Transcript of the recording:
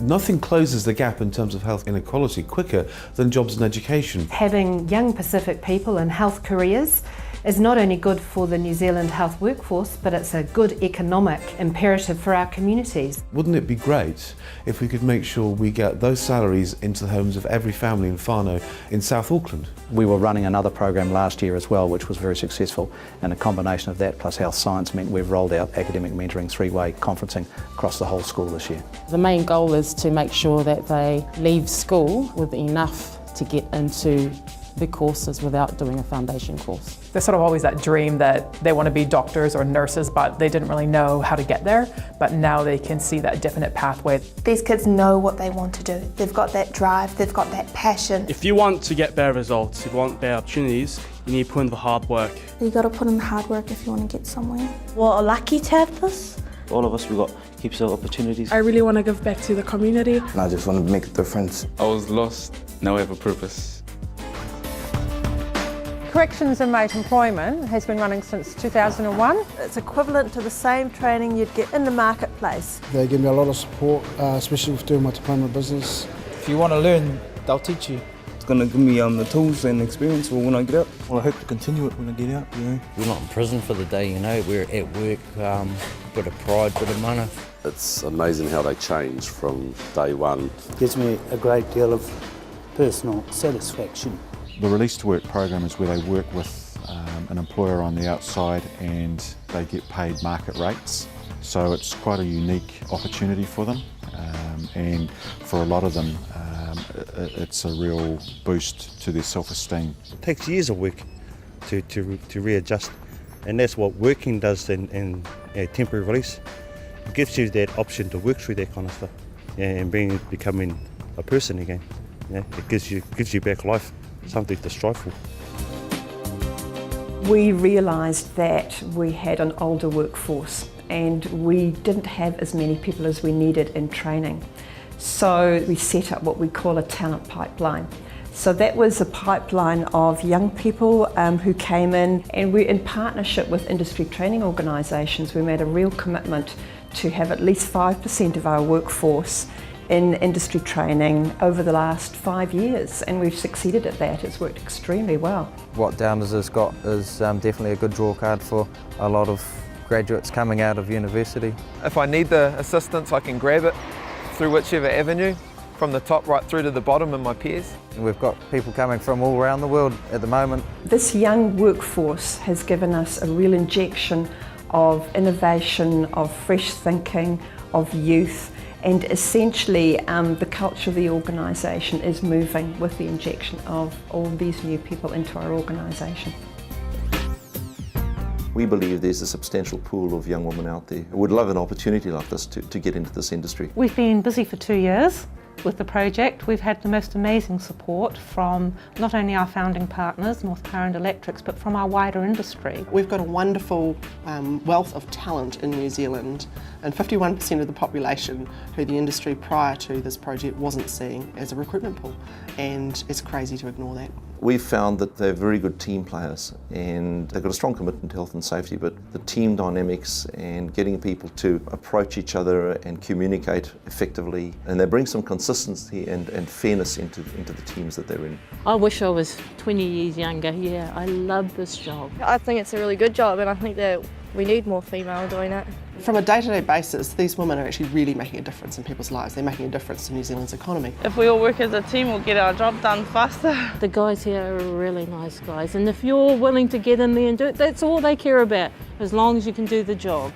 Nothing closes the gap in terms of health inequality quicker than jobs and education. Having young Pacific people in health careers is not only good for the New Zealand health workforce, but it's a good economic imperative for our communities. Wouldn't it be great if we could make sure we get those salaries into the homes of every family in whānau in South Auckland? We were running another program last year as well, which was very successful, and a combination of that plus health science meant we've rolled out academic mentoring three-way conferencing across the whole school this year. The main goal is to make sure that they leave school with enough to get into the courses without doing a foundation course. There's sort of always that dream that they want to be doctors or nurses, but they didn't really know how to get there. But now they can see that definite pathway. These kids know what they want to do. They've got that drive, they've got that passion. If you want to get better results, if you want better opportunities, you need to put in the hard work. You got to put in the hard work if you want to get somewhere. We're lucky to have this. All of us, we've got heaps of opportunities. I really want to give back to the community. And I just want to make a difference. I was lost, now I have a purpose. Corrections and Mate Employment has been running since 2001. It's equivalent to the same training you'd get in the marketplace. They give me a lot of support, especially with doing my diploma of business. If you want to learn, they'll teach you. It's going to give me the tools and experience for when I get out. Well, I hope to continue it when I get out, you know. We're not in prison for the day, you know, we're at work, bit of pride, bit of mana. It's amazing how they change from day one. It gives me a great deal of personal satisfaction. The Release to Work program is where they work with an employer on the outside and they get paid market rates. So it's quite a unique opportunity for them, and for a lot of them it's a real boost to their self-esteem. It takes years of work to readjust, and that's what working does in temporary release. It gives you that option to work through that kind of stuff, and becoming a person again. It gives you back life. Something to strive for. We realised that we had an older workforce and we didn't have as many people as we needed in training. So we set up what we call a talent pipeline. So that was a pipeline of young people who came in, and we, in partnership with industry training organisations, we made a real commitment to have at least 5% of our workforce in industry training over the last 5 years, and we've succeeded at that. It's worked extremely well. What Downers has got is definitely a good draw card for a lot of graduates coming out of university. If I need the assistance, I can grab it through whichever avenue, from the top right through to the bottom in my peers. We've got people coming from all around the world at the moment. This young workforce has given us a real injection of innovation, of fresh thinking, of youth, and essentially the culture of the organisation is moving with the injection of all these new people into our organisation. We believe there's a substantial pool of young women out there who would love an opportunity like this to get into this industry. We've been busy for 2 years with the project. We've had the most amazing support from not only our founding partners, North Current Electrics, but from our wider industry. We've got a wonderful wealth of talent in New Zealand, and 51% of the population who the industry prior to this project wasn't seeing as a recruitment pool, and it's crazy to ignore that. We've found that they're very good team players and they've got a strong commitment to health and safety, but the team dynamics and getting people to approach each other and communicate effectively, and they bring some consistency and fairness into the teams that they're in. I wish I was 20 years younger. Yeah, I love this job. I think it's a really good job, and I think that we need more female doing it. From a day-to-day basis, these women are actually really making a difference in people's lives. They're making a difference to New Zealand's economy. If we all work as a team, we'll get our job done faster. The guys here are really nice guys, and if you're willing to get in there and do it, that's all they care about, as long as you can do the job.